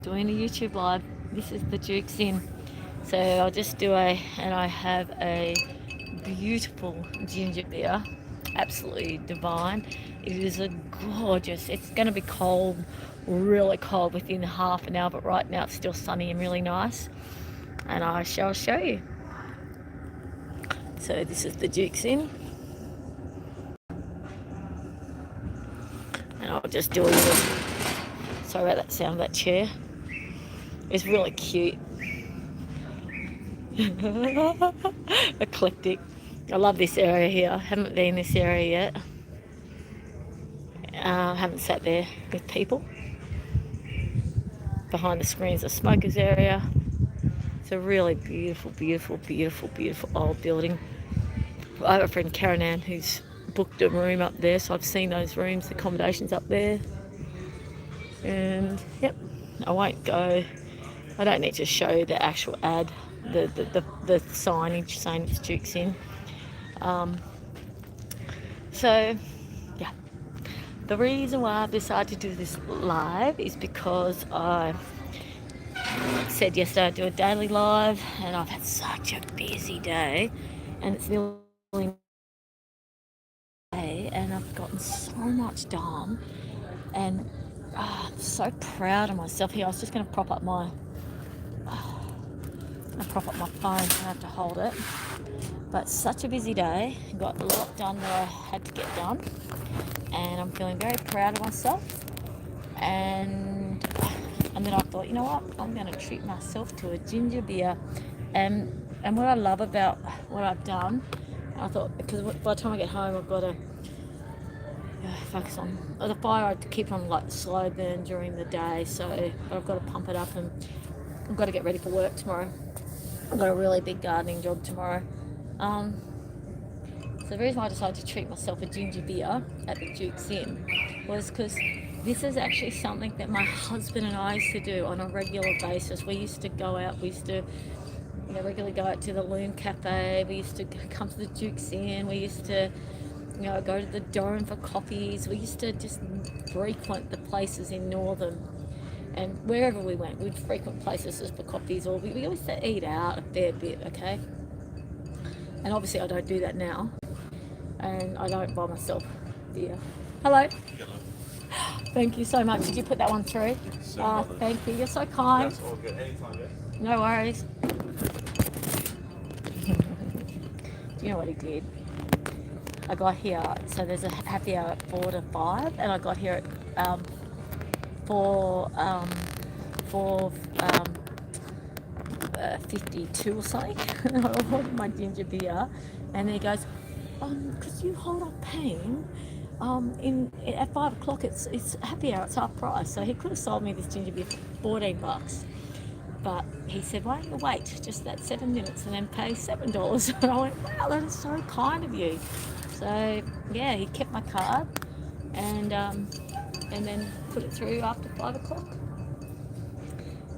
Doing a YouTube live. This is the Duke's Inn. So I'll just do and I have a beautiful ginger beer, absolutely divine. It is a gorgeous, it's going to be cold, really cold within half an hour, but right now it's still sunny and really nice. And I shall show you. So this is the Duke's Inn. And I'll just do a little, sorry about that sound of that chair. It's really cute. Eclectic. I love this area here. I haven't been in this area yet. Haven't sat there with people. Behind the screens, a smokers area. It's a really beautiful, beautiful, beautiful, beautiful old building. I have a friend, Karen Ann, who's booked a room up there, so I've seen those rooms, the accommodations up there. And yep, I won't go. I don't need to show the actual ad, the signage saying it's Duke's Inn. So yeah, the reason why I've decided to do this live is because I said yesterday I'd do a daily live, and I've had such a busy day, and it's nearly day, and I've gotten so much done, and I'm so proud of myself here. I was just going to prop up my phone, so I have to hold it. But such a busy day, got a lot done that I had to get done, and I'm feeling very proud of myself. And then I thought, you know what, I'm going to treat myself to a ginger beer. And what I love about what I've done, I thought, because by the time I get home, I've got to focus on the fire. I keep on like slow burn during the day, so but I've got to pump it up, and I've got to get ready for work tomorrow. I've got a really big gardening job tomorrow. So the reason why I decided to treat myself a ginger beer at the Duke's Inn was because this is actually something that my husband and I used to do on a regular basis. We used to go out, we used to regularly go out to the Loom Cafe, we used to come to the Duke's Inn, we used to go to the Dome for coffees. We used to just frequent the places in Northern, and wherever we went, we'd frequent places for coffees, or we used to eat out a fair bit, okay? And obviously I don't do that now, and I don't buy myself beer. Hello. Thank you so much. Did you put that one through? Thank you. You're so kind. That's all good. Anytime, yeah? No worries. Do you know what he did? I got here, so there's a happy hour at 4 to 5, and I got here at 4:52 or something. I ordered my ginger beer, and then he goes, because you hold up paying, at 5 o'clock it's happy hour, it's half price. So he could have sold me this ginger beer for $14. But he said, why don't you wait just that 7 minutes and then pay $7? And I went, wow, that is so kind of you. So yeah, he kept my card, and then put it through after 5 o'clock.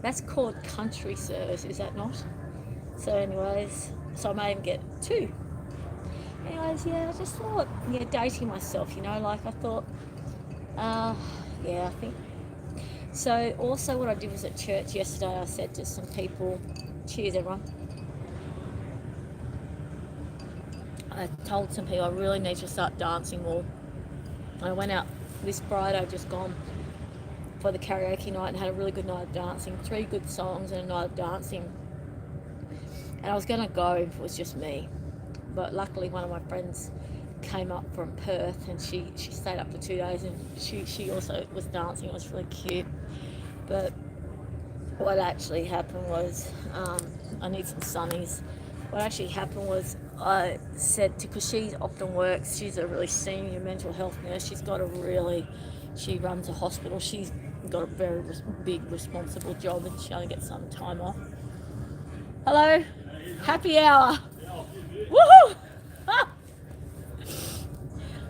That's called country service, is that not? So anyways, so I may even get 2. Anyways, yeah, I just thought, dating myself, like I thought, I think. So also what I did was at church yesterday, I said to some people, cheers everyone. I told some people I really need to start dancing more. I went out this Friday, just gone for the karaoke night, and had a really good night of dancing. 3 good songs and a night of dancing. And I was going to go if it was just me. But luckily one of my friends came up from Perth, and she stayed up for 2 days, and she also was dancing. It was really cute. But what actually happened was, I need some sunnies. What actually happened was, I said because she often works, she's a really senior mental health nurse. She runs a hospital. She's got a very big responsible job, and she only gets some time off. Hello, happy hour. Woohoo! Ah.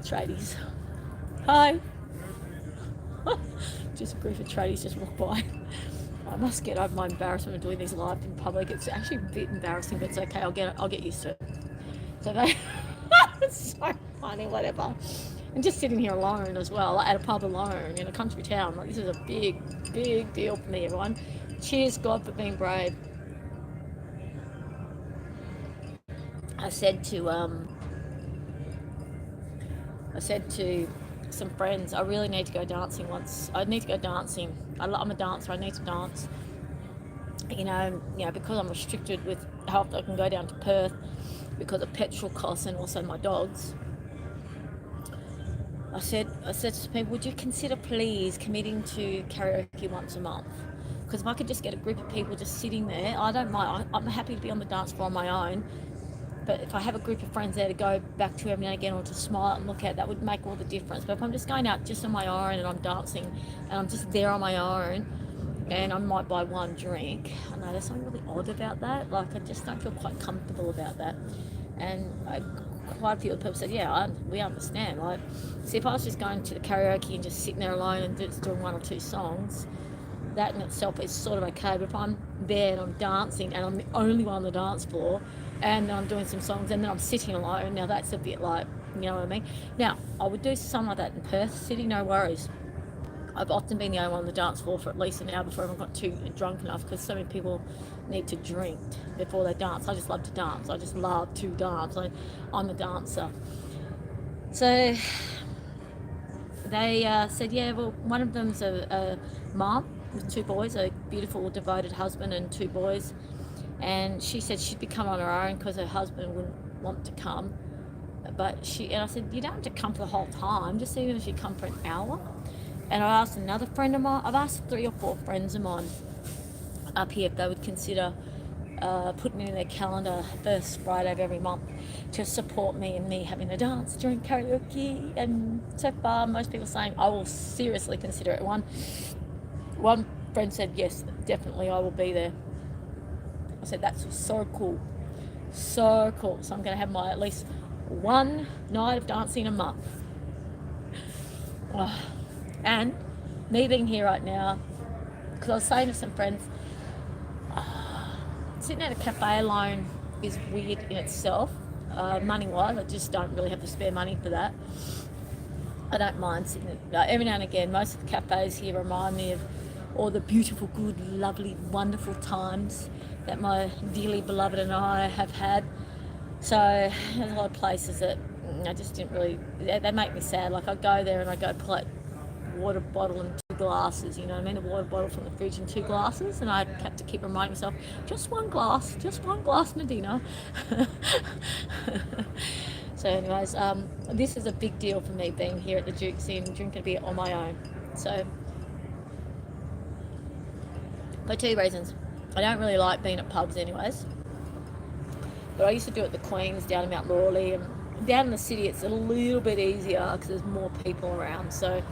Tradies. Hi. Just a group of tradies just walked by. I must get over my embarrassment of doing these live in public. It's actually a bit embarrassing, but it's okay. I'll get used to it. So they, it's so funny, whatever. And just sitting here alone as well, at a pub alone in a country town, like, this is a big, big deal for me, everyone. Cheers, God, for being brave. I said to some friends, I really need to go dancing once. I need to go dancing. I'm a dancer. I need to dance. Because I'm restricted with how often I can go down to Perth because of petrol costs and also my dogs. I said to people, would you consider please committing to karaoke once a month? Because if I could just get a group of people just sitting there, I don't mind. I'm happy to be on the dance floor on my own. But if I have a group of friends there to go back to every now and again, or to smile and look at, that would make all the difference. But if I'm just going out just on my own and I'm dancing and I'm just there on my own and I might buy one drink, I know there's something really odd about that. Like, I just don't feel quite comfortable about that. And quite a few people said, yeah, we understand. Like, see, if I was just going to the karaoke and just sitting there alone and just doing one or two songs, that in itself is sort of okay. But if I'm there and I'm dancing and I'm the only one on the dance floor and I'm doing some songs and then I'm sitting alone, now that's a bit like, you know what I mean? Now, I would do something like that in Perth City, no worries. I've often been the only one on the dance floor for at least an hour before everyone got too drunk enough, because so many people need to drink before they dance. I just love to dance. I just love to dance. I'm a dancer. So they said, yeah, well, one of them's a mom with two boys, a beautiful, devoted husband and two boys. And she said she'd be coming on her own because her husband wouldn't want to come. And I said, you don't have to come for the whole time, just even if you come for an hour. And I asked another friend of mine, I've asked 3 or 4 friends of mine up here if they would consider putting it in their calendar first Friday of every month to support me and me having a dance during karaoke. And so far, most people are saying I will seriously consider it. One friend said, yes, definitely I will be there. I said, that's so cool. So cool. So I'm going to have my at least one night of dancing a month. Oh. And me being here right now, because I was saying to some friends, sitting at a cafe alone is weird in itself. Money-wise, I just don't really have the spare money for that. I don't mind sitting every now and again. Most of the cafes here remind me of all the beautiful, good, lovely, wonderful times that my dearly beloved and I have had. So there's a lot of places that I just didn't really, they make me sad. Like, I go there and I go pull out water bottle and 2 glasses, you know what I mean? A water bottle from the fridge and 2 glasses, and I have to keep reminding myself, just one glass, Medina. So anyways, this is a big deal for me, being here at the Duke's Inn, drinking a beer on my own. So, for 2 reasons. I don't really like being at pubs anyways, but I used to do it at the Queen's down in Mount Lawley, and down in the city it's a little bit easier because there's more people around. So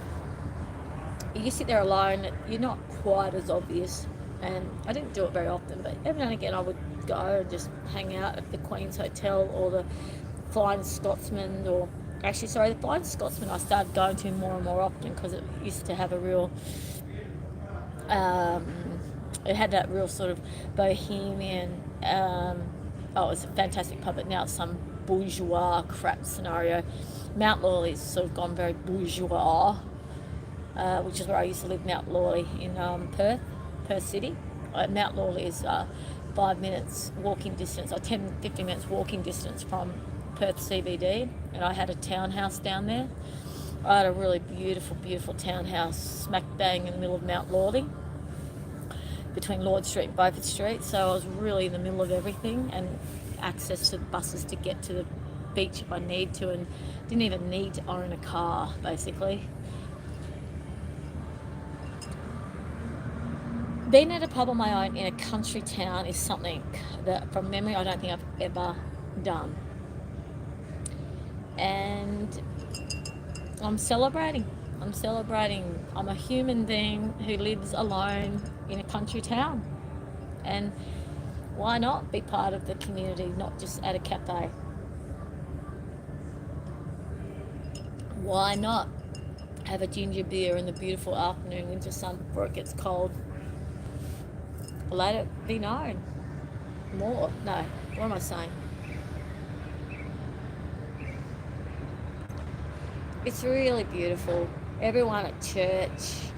you sit there alone, you're not quite as obvious. And I didn't do it very often, but every now and again I would go and just hang out at the Queen's Hotel or the Flying Scotsman, or actually, sorry, the Flying Scotsman I started going to more and more often because it used to have a real, it had that real sort of bohemian, it was a fantastic pub, but now it's some bourgeois crap scenario. Mount Lawley's sort of gone very bourgeois, which is where I used to live, Mount Lawley in Perth City. Mount Lawley is 5 minutes walking distance, or 10-15 minutes walking distance from Perth CBD, and I had a townhouse down there. I had a really beautiful, beautiful townhouse smack bang in the middle of Mount Lawley, between Lord Street and Beaufort Street, so I was really in the middle of everything, and access to the buses to get to the beach if I need to, and didn't even need to own a car, basically. Being at a pub on my own in a country town is something that, from memory, I don't think I've ever done. And I'm celebrating. I'm a human being who lives alone in a country town. And why not be part of the community, not just at a cafe? Why not have a ginger beer in the beautiful afternoon winter sun before it gets cold? Let it be known. More. No, what am I saying? It's really beautiful. Everyone at church.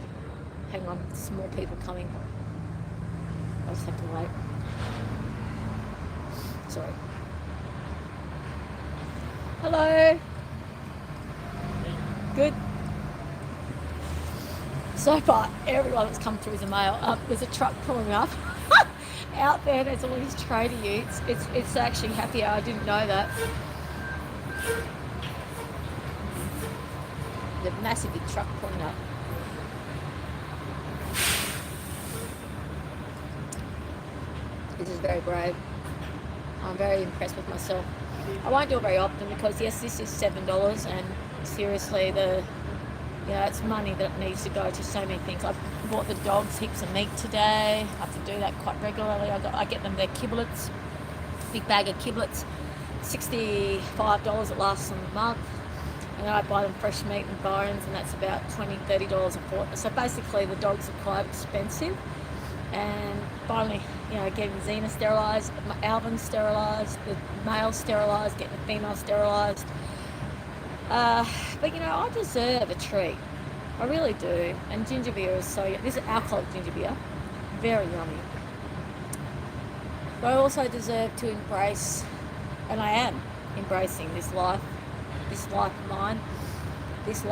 Hang on, some more people coming. I'll just have to wait. Sorry. Hello. Good. So far, everyone that's come through the mail. There's a truck pulling up. Out there, there's all these trader utes. It's actually happier. I didn't know that. The massive big truck pulling up. This is very brave. I'm very impressed with myself. I won't do it very often because yes, this is $7, and seriously, it's money that needs to go to so many things. I've bought the dogs heaps of meat today. I have to do that quite regularly. I get them their kiblets, big bag of kiblets, $65 it lasts them a month. And I buy them fresh meat and bones, and that's about $20-30 a fortnight. So basically, the dogs are quite expensive. And finally, getting Xena sterilised, Alvin sterilised, the male sterilised, getting the female sterilised. But I deserve a treat. I really do. And ginger beer is so. This is alcoholic ginger beer, very yummy. But I also deserve to embrace, and I am embracing this life of mine, this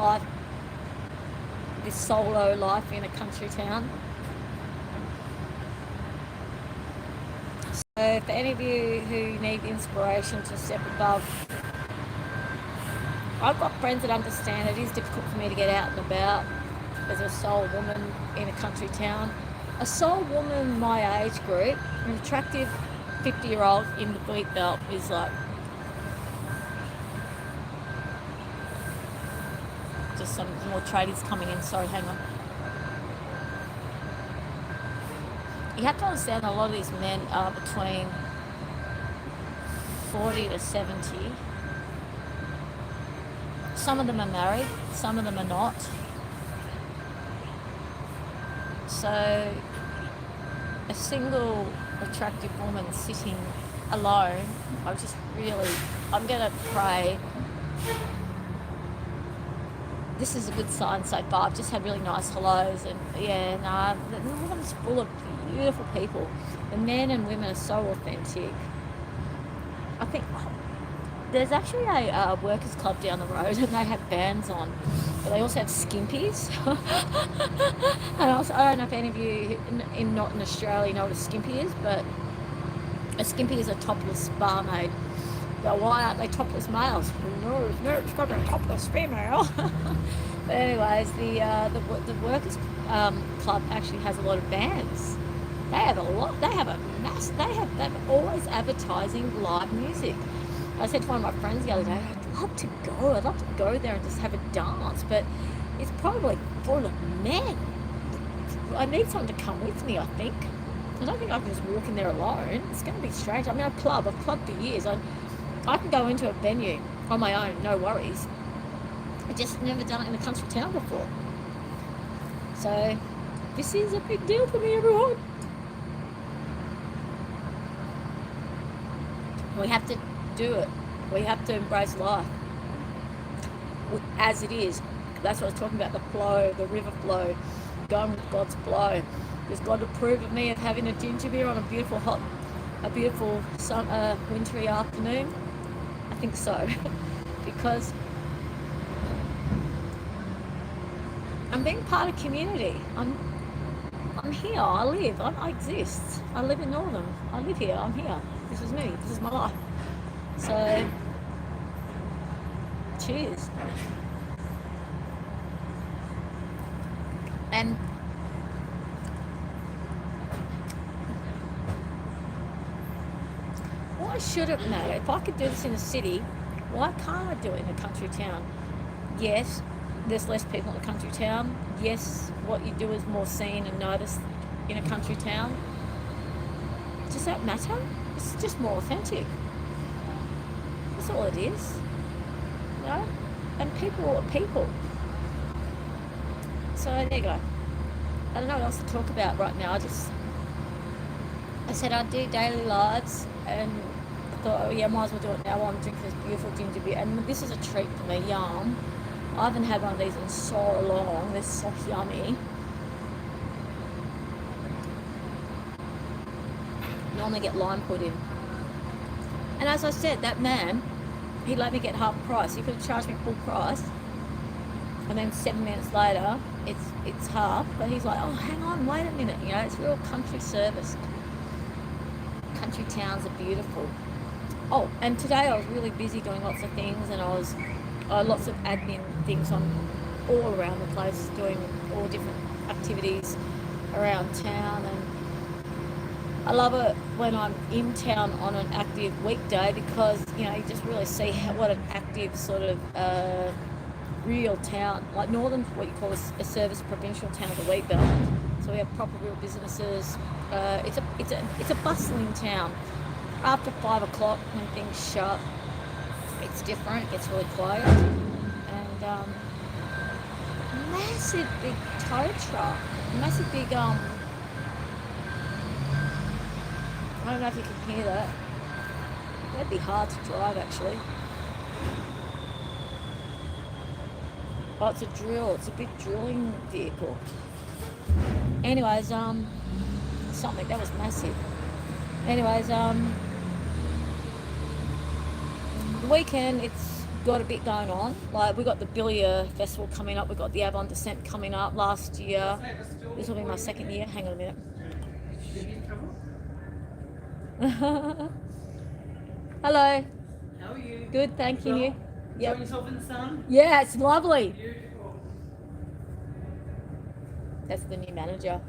solo life in a country town. So for any of you who need inspiration to step above, I've got friends that understand it is difficult for me to get out and about as a sole woman in a country town. A sole woman my age group, an attractive 50-year-old in the wheat belt is like, just some more tradies coming in, sorry, hang on. You have to understand a lot of these men are between 40 to 70. Some of them are married, some of them are not. So a single attractive woman sitting alone, I'm going to pray. This is a good sign so far. I've just had really nice hellos, and the woman's full of beautiful people. The men and women are so authentic. I think there's actually a workers club down the road, and they have bands on, but they also have skimpies. And also, I don't know if any of you not in Australia know what a skimpy is, but a skimpy is a topless barmaid. But why aren't they topless males? No, it's got a topless female. But anyways, the workers club actually has a lot of bands. They have a lot. They have a mass. They're always advertising live music. I said to one of my friends the other day, I'd love to go there and just have a dance, but it's probably full of men. I need someone to come with me, I think. I don't think I can just walk in there alone. It's going to be strange. I mean, I've clubbed for years. I can go into a venue on my own, no worries. I just never done it in a country town before. So this is a big deal for me, everyone. We have to do it. We have to embrace life as it is. That's what I was talking about, the flow, the river flow, going with God's flow. Does God approve of me of having a ginger beer on a beautiful wintry afternoon? I think so. Because I'm being part of community. I'm here. I live. I exist. I live in Northern. I live here. I'm here. This is me. This is my life. So, cheers. And why should it matter? If I could do this in a city, why can't I do it in a country town? Yes, there's less people in a country town. Yes, what you do is more seen and noticed in a country town. Does that matter? It's just more authentic. That's all it is. You know? And people are people. So there you go. I don't know what else to talk about right now. I said I'd do daily lives, and I thought, might as well do it now while I'm drinking this beautiful ginger beer. And this is a treat for me, yum. I haven't had one of these in so long. They're so yummy. Normally get lime put in. And as I said, that man, he let me get half price. He could have charged me full price. And then 7 minutes later, it's half. But he's like, oh, hang on, wait a minute. You know, it's real country service. Country towns are beautiful. Oh, and today I was really busy doing lots of things, and I was lots of admin things on all around the place, doing all different activities around town. And I love it when I'm in town on an active weekday, because you know, you just really see what an active sort of real town, like Northern, what you call a service provincial town of the wheat belt. So we have proper real businesses. It's a bustling town. After 5 o'clock, when things shut, it's different. It gets really quiet. And massive big tow truck, massive big I don't know if you can hear that. That'd be hard to drive, actually. Oh, it's a drill. It's a big drilling vehicle. Anyways, something that was massive. Anyways, the weekend, it's got a bit going on. Like, we got the Billier Festival coming up. We got the Avon Descent coming up last year. This will be my second year. Hang on a minute. Hello. How are you? Good, thank you. Yep. Enjoying yourself in the sun? Yeah, it's lovely. Beautiful. That's the new manager.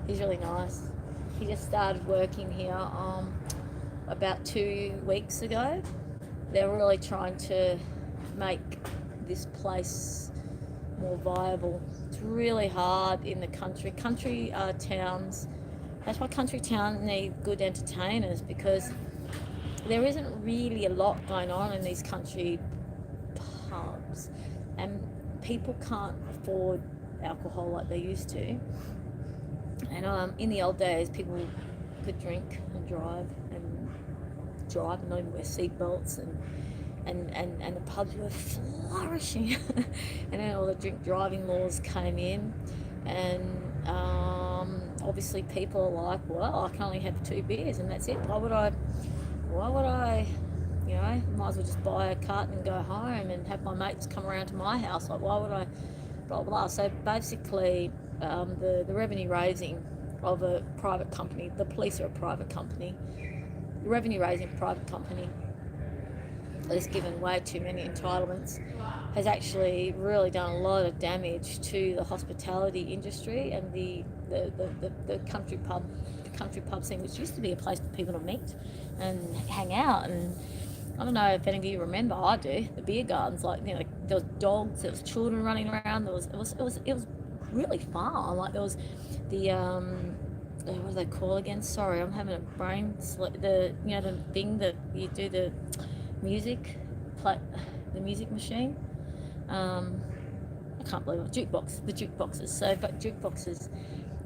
He's really nice. He just started working here about 2 weeks ago. They're really trying to make this place more viable. It's really hard in the country. Country towns, that's why country towns need good entertainers, because there isn't really a lot going on in these country pubs, and people can't afford alcohol like they used to. And in the old days, people could drink and drive and not even wear seatbelts, and the pubs were flourishing. And then all the drink driving laws came in, and obviously people are like, well, I can only have 2 beers and that's it. Why would I, you know, might as well just buy a carton and go home and have my mates come around to my house. Like, why would I, blah, blah. So basically, the revenue raising of a private company, the police are a private company, the revenue raising private company has given way too many entitlements, has actually really done a lot of damage to the hospitality industry and the country pub scene, which used to be a place for people to meet and hang out. And I don't know if any of you remember, I do, the beer gardens. Like, you know, there was dogs, there was children running around, it was really fun. Like, there was the what do they call again? Sorry, I'm having a brain slip. The thing that you do the music, the music machine. I can't believe it. The jukeboxes. So, but jukeboxes,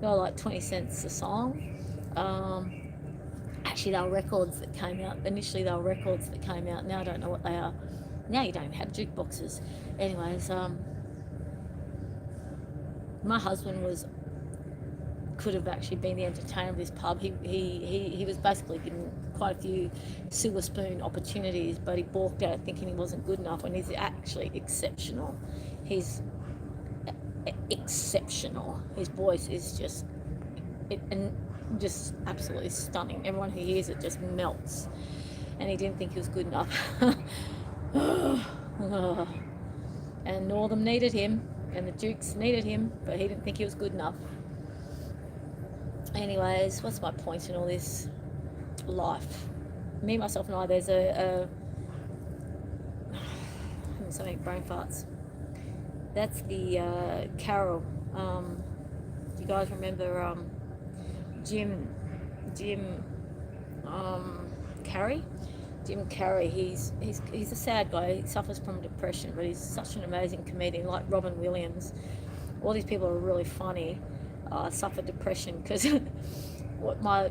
they were like 20 cents a song. Actually, they were records that came out. Initially, they were records that came out. Now I don't know what they are. Now you don't have jukeboxes. Anyways, my husband could have actually been the entertainer of this pub. He was basically given quite a few silver spoon opportunities, but he balked at it thinking he wasn't good enough, and he's actually exceptional. He's exceptional. His voice is just absolutely stunning. Everyone who hears it just melts, and he didn't think he was good enough. And Northam needed him, and the Dukes needed him, but he didn't think he was good enough. Anyways, what's my point in all this? Life. Me, myself, and I, there's having so many brain farts. That's the Carol. Do you guys remember Jim Carrey? Jim Carrey, he's a sad guy. He suffers from depression, but he's such an amazing comedian, like Robin Williams. All these people are really funny. Suffer depression because what my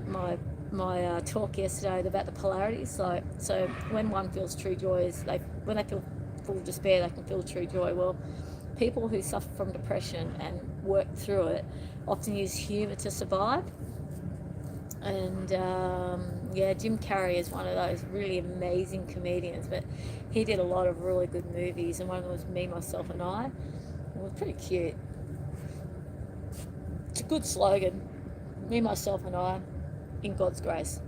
talk yesterday about the polarities. So when one feels true joy, when they feel full despair, they can feel true joy. Well, people who suffer from depression and work through it often use humour to survive. And yeah, Jim Carrey is one of those really amazing comedians, but he did a lot of really good movies, and one of them was Me, Myself and I. It was pretty cute. It's a good slogan. Me, Myself and I, in God's grace.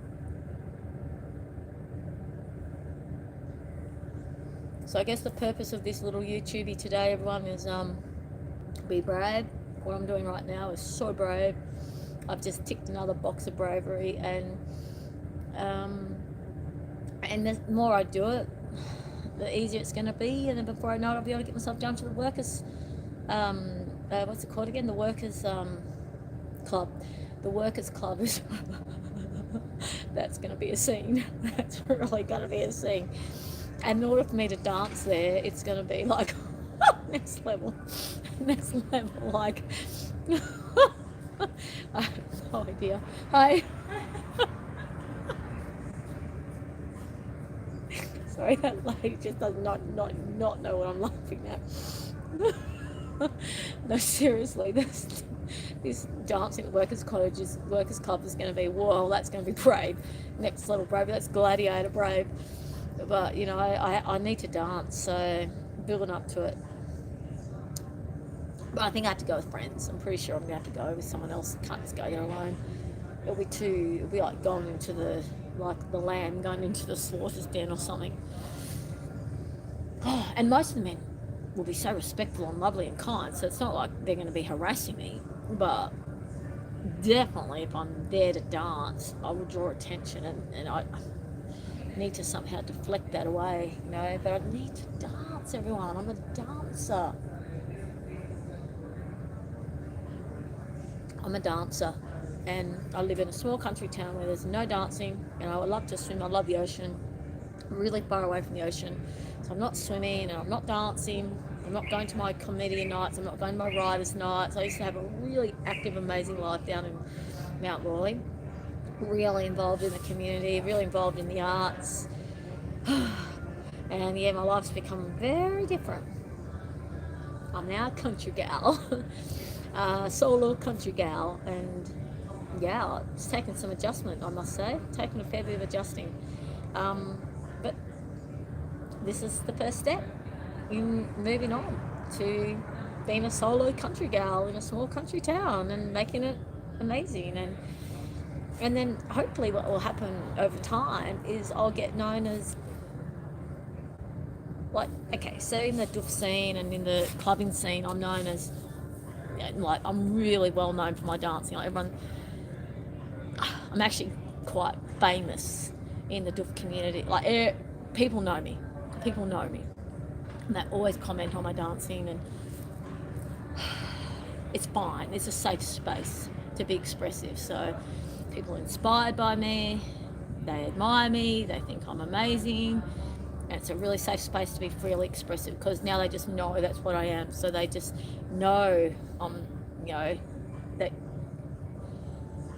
So I guess the purpose of this little YouTubey today, everyone, is be brave. What I'm doing right now is so brave. I've just ticked another box of bravery, and the more I do it, the easier it's going to be. And then before I know it, I'll be able to get myself down to the workers, what's it called again? The workers club. The workers club is that's going to be a scene. That's really going to be a scene. And in order for me to dance there, it's going to be like next level, like. I have no idea. Hi. Sorry, that lady just does not know what I'm laughing at. No, seriously, this dancing at workers' club is going to be, whoa, that's going to be brave. Next level brave. That's gladiator brave. But you know, I need to dance, so building up to it. But I think I have to go with friends. I'm pretty sure I'm going to have to go with someone else. I can't just go alone. It'll be like going into the lamb going into the slaughter's den or something. Oh, and most of the men will be so respectful and lovely and kind, so it's not like they're going to be harassing me. But definitely, if I'm there to dance, I will draw attention, and I need to somehow deflect that away, you know. But I need to dance, everyone. I'm a dancer. I'm a dancer, and I live in a small country town where there's no dancing. You know, I love to swim. I love the ocean. I'm really far away from the ocean, so I'm not swimming and I'm not dancing. I'm not going to my comedian nights. I'm not going to my writers' nights. I used to have a really active, amazing life down in Mount Royal. Really involved in the community, really involved in the arts. And yeah, my life's become very different. I'm now a country gal. Solo country gal, and yeah, it's taken some adjustment, I must say. Taken a fair bit of adjusting, but this is the first step in moving on to being a solo country gal in a small country town and making it amazing. And then hopefully what will happen over time is I'll get known as, like, okay, so in the doof scene and in the clubbing scene, I'm known as, like, I'm really well known for my dancing. Like, I'm actually quite famous in the doof community. Like, people know me, and they always comment on my dancing, and it's fine. It's a safe space to be expressive. So people are inspired by me, they admire me, they think I'm amazing. And it's a really safe space to be freely expressive, because now they just know that's what I am. So they just know I'm, you know, that,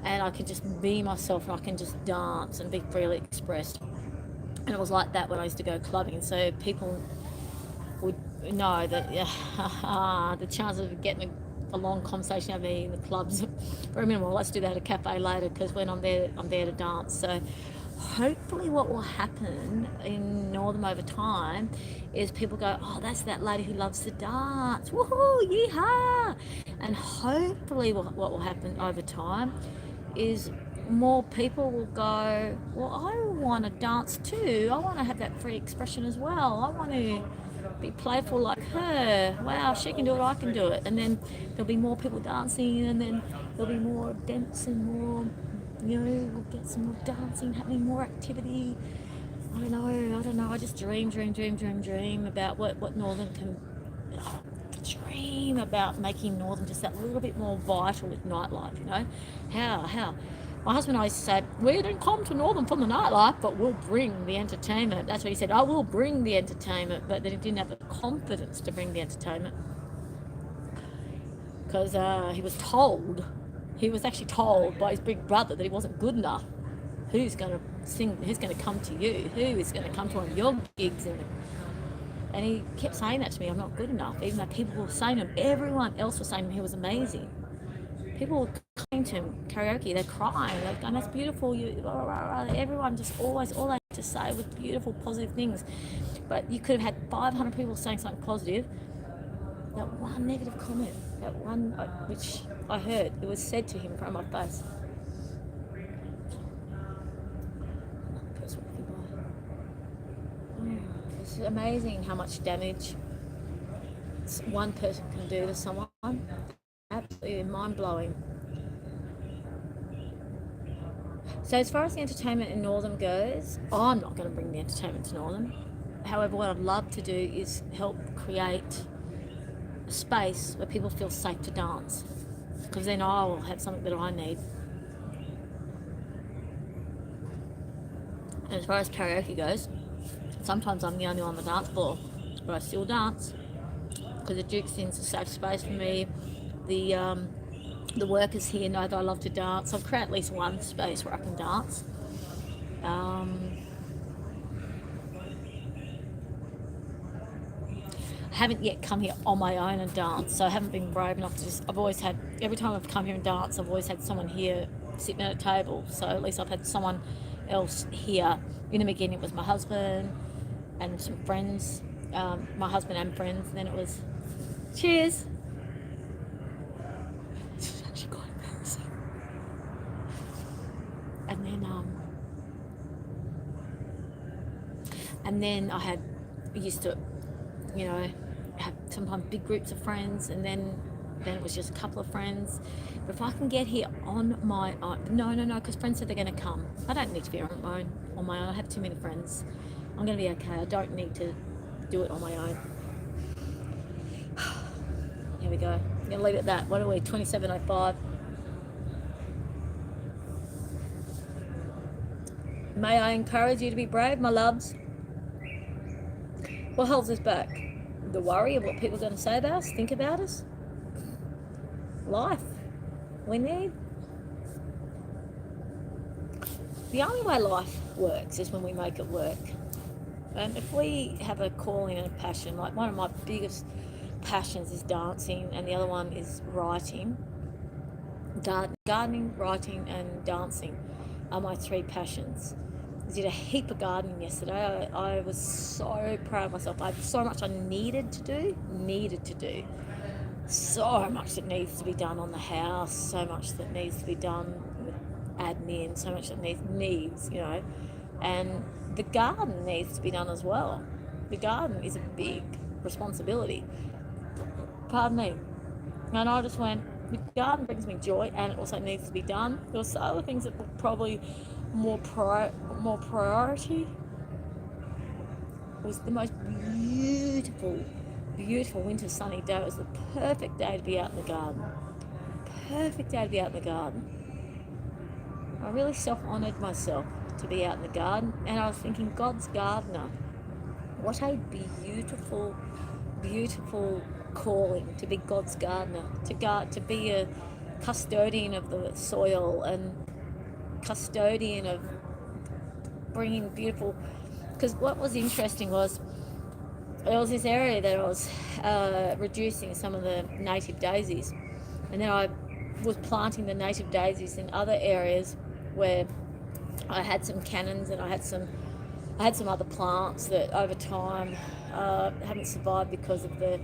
and I can just be myself, and I can just dance and be freely expressed. And it was like that when I used to go clubbing. So people would know that the chances of getting a long conversation out of me in the clubs are very minimal. Let's do that at a cafe later, because when I'm there to dance. So hopefully what will happen in Northam over time is people go, oh, that's that lady who loves to dance, woohoo, yeehaw. And hopefully what will happen over time is more people will go, well, I want to dance too, I want to have that free expression as well, I want to be playful like her, wow, she can do it, I can do it. And then there'll be more people dancing, and then there'll be more events and more, you know, we'll get some more dancing happening, more activity. I don't know. I just dream about what Northern can, dream about making Northern just that little bit more vital with nightlife, you know. How? My husband and I used to say, we didn't come to Northern for the nightlife, but we'll bring the entertainment. That's what he said, I will bring the entertainment, but then he didn't have the confidence to bring the entertainment. Because he was actually told by his big brother that he wasn't good enough. Who's going to sing? Who's going to come to you? Who is going to come to one of your gigs? And he kept saying that to me, I'm not good enough, even though people were saying to him, everyone else was saying he was amazing. People were coming to him karaoke, they're crying, they're going, that's beautiful, you, blah, blah, blah, blah. Everyone just always, all they had to say was beautiful, positive things. But you could have had 500 people saying something positive, that one negative comment, that one, which I heard, it was said to him in front of my face. It's amazing how much damage one person can do to someone. Absolutely mind-blowing. So as far as the entertainment in Northern goes, I'm not going to bring the entertainment to Northern. However, what I'd love to do is help create a space where people feel safe to dance, because then I will have something that I need. And as far as karaoke goes, sometimes I'm the only one on the dance floor, but I still dance because the Duke's Inn's a safe space for me. The workers here know that I love to dance. I've created at least one space where I can dance. I haven't yet come here on my own and dance, so I haven't been brave enough to just, I've always had, every time I've come here and danced, I've always had someone here sitting at a table, so at least I've had someone else here. In the beginning it was my husband and some friends, my husband and friends, and then it was, cheers. This is actually quite embarrassing. And then I used to, you know, have sometimes big groups of friends, and then it was just a couple of friends. But if I can get here on my own, no, because friends said they're going to come. I don't need to be on my own. I have too many friends. I'm going to be okay. I don't need to do it on my own. Here we go. I'm going to leave it at that. What are we, 27:05? May I encourage you to be brave, my loves? What holds us back? The worry of what people are going to say about us, think about us? Life. We need. The only way life works is when we make it work. And if we have a calling and a passion, like one of my biggest passions is dancing, and the other one is writing. Gardening, writing, and dancing are my three passions. I did a heap of gardening yesterday. I was so proud of myself. I had so much I needed to do. So much that needs to be done on the house, so much that needs to be done with admin, so much that needs, you know. And the garden needs to be done as well. The garden is a big responsibility. Pardon me. And I just went, the garden brings me joy, and it also needs to be done. There were other things that were probably more priority. It was the most beautiful winter sunny day. It was the perfect day to be out in the garden. I really self-honoured myself to be out in the garden, and I was thinking, God's gardener. What a beautiful calling to be God's gardener, to be a custodian of the soil and custodian of bringing beautiful. Because what was interesting was there was this area that I was reducing some of the native daisies, and then I was planting the native daisies in other areas where I had some cannons, and I had some other plants that over time haven't survived because of the,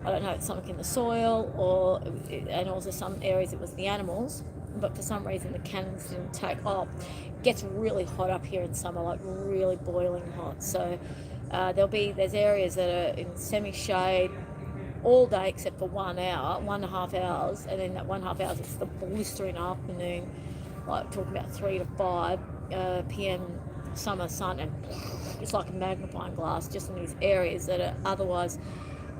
I don't know, it's something in the soil, and also some areas it was the animals, but for some reason the cannons didn't take off. It gets really hot up here in summer, like really boiling hot. So there's areas that are in semi-shade all day except for 1 hour, 1.5 hours, and then that 1.5 hours it's the blistering afternoon, like talking about 3 to 5 p.m. summer sun, and it's like a magnifying glass just in these areas that are otherwise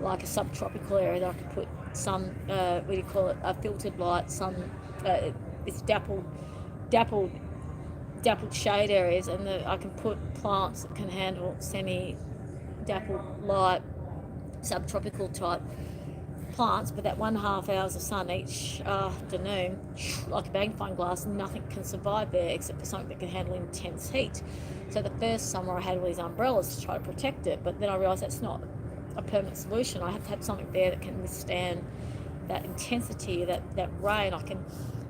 like a subtropical area that I could put some, what do you call it, a filtered light, some, it's dappled shade areas, and I can put plants that can handle semi-dappled light, subtropical type plants, but that 1.5 hours of sun each afternoon, like a magnifying glass, nothing can survive there except for something that can handle intense heat. So the first summer I had all these umbrellas to try to protect it, but then I realised that's not a permanent solution. I have to have something there that can withstand that intensity, that rain. I can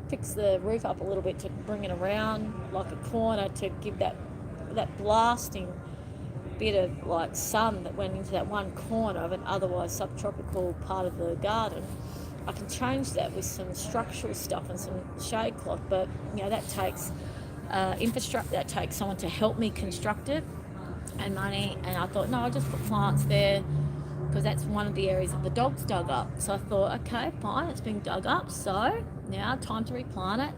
fix the roof up a little bit to bring it around like a corner to give that blasting bit of like sun that went into that one corner of an otherwise subtropical part of the garden. I can change that with some structural stuff and some shade cloth, but that takes infrastructure, that takes someone to help me construct it and money. And I thought, no, I'll just put plants there because that's one of the areas that the dogs dug up. So I thought, okay, fine, it's been dug up, so now time to replant it.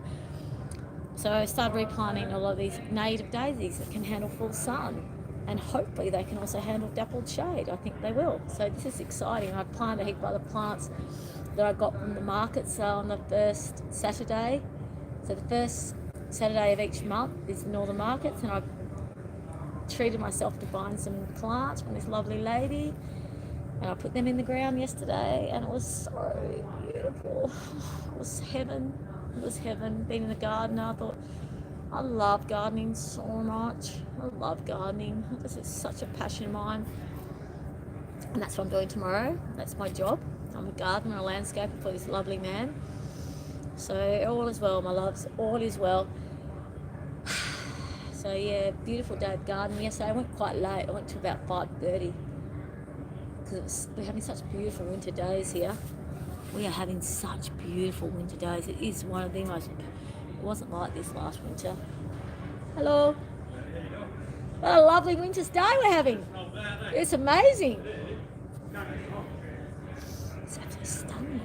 So I started replanting a lot of these native daisies that can handle full sun, and hopefully they can also handle dappled shade. I think they will. So this is exciting. I planted a heap of other plants that I got from the market sale on the first Saturday. So the first Saturday of each month is Northern Markets, and I've treated myself to buying some plants from this lovely lady, and I put them in the ground yesterday, and it was so beautiful. It was heaven. It was heaven. Being in the garden, I thought, I love gardening so much. I love gardening. This is such a passion of mine, and that's what I'm doing tomorrow. That's my job. I'm a gardener, a landscaper for this lovely man. So all is well, my loves. All is well. So yeah, beautiful day of gardening. Yesterday I went quite late. I went to about 5:30 because we're having such beautiful winter days here. We are having such beautiful winter days. It is one of the most. It wasn't like this last winter. Hello. What a lovely winter's day we're having. It's amazing. It's absolutely stunning.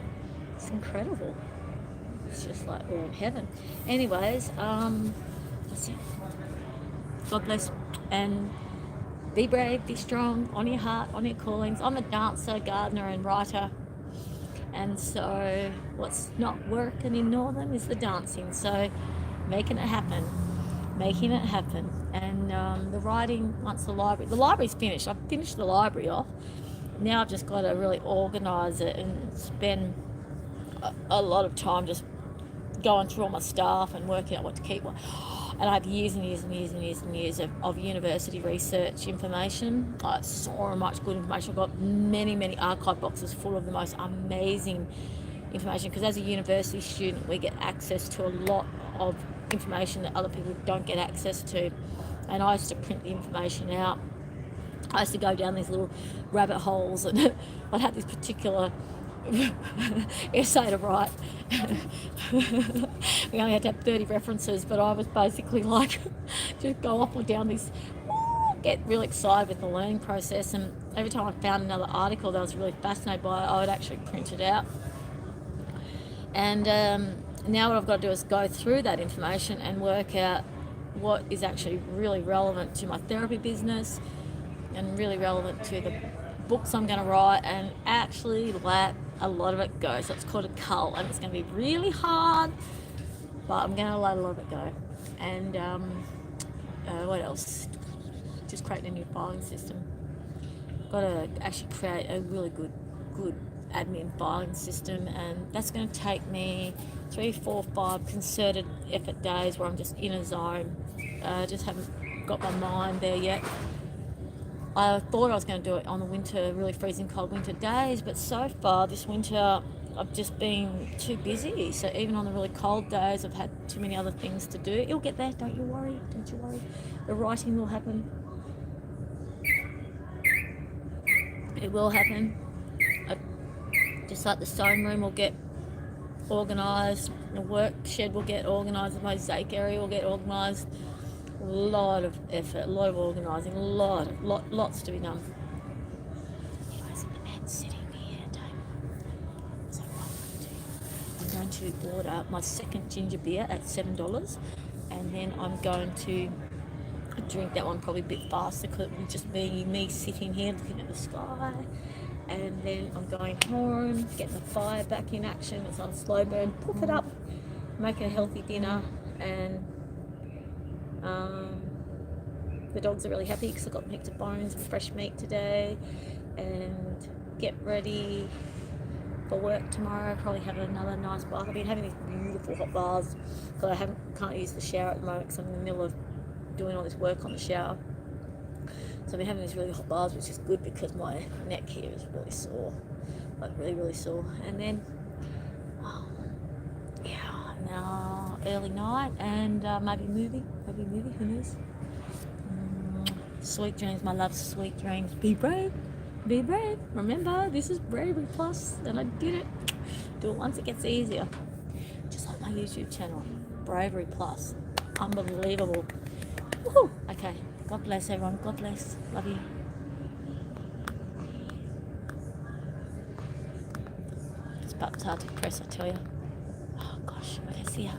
It's incredible. It's just like we're in heaven. Anyways, that's it. God bless, and be brave, be strong, on your heart, on your callings. I'm a dancer, gardener and writer, and so what's not working in Northern is the dancing. So making it happen. And the writing, once the library's finished. I've finished the library off. Now I've just got to really organise it and spend a lot of time just going through all my stuff and working out what to keep. And I have years and years of university research information. So much good information. I've got many archive boxes full of the most amazing information, because as a university student we get access to a lot of information that other people don't get access to. And I used to print the information out. I used to go down these little rabbit holes, and I'd have this particular essay to write. We only had to have 30 references, but I was basically like just go off and down this, get really excited with the learning process, and every time I found another article that I was really fascinated by, I would actually print it out. And now what I've got to do is go through that information and work out what is actually really relevant to my therapy business and really relevant to the books I'm going to write, and actually let a lot of it go. So it's called a cull, and it's going to be really hard, but I'm going to let a lot of it go. And what else? Just creating a new filing system. Got to actually create a really good admin filing system, and that's going to take me 3, 4, 5 concerted effort days where I'm just in a zone. Just haven't got my mind there yet. I thought I was going to do it on the really freezing cold winter days, but so far this winter I've just been too busy. So even on the really cold days I've had too many other things to do. It'll get there, don't you worry. The writing will happen. It will happen. Just like the sewing room will get organised, the work shed will get organised, the mosaic area will get organised. A lot of effort, a lot of organising, lots to be done. Anyways, the man's sitting here, Dave. So what I'm going to order my second ginger beer at $7, and then I'm going to drink that one probably a bit faster because it will just be me sitting here looking at the sky. And then I'm going home, getting the fire back in action. It's on slow burn, poof it up, making a healthy dinner, and the dogs are really happy because I got heaps of bones and fresh meat today, and get ready for work tomorrow. Probably have another nice bath. I've been having these beautiful hot baths because I can't use the shower at the moment because I'm in the middle of doing all this work on the shower. So I've been having these really hot baths, which is good because my neck here is really sore, like really sore. And then, now early night and maybe movie, who knows? Sweet dreams, my love, sweet dreams. Be brave, be brave. Remember, this is Bravery Plus, and I did it. Do it once, it gets easier. Just like my YouTube channel, Bravery Plus. Unbelievable. Woohoo! Okay, God bless everyone. God bless. Love you. This button's hard to press, I tell you. Oh gosh, okay, see ya.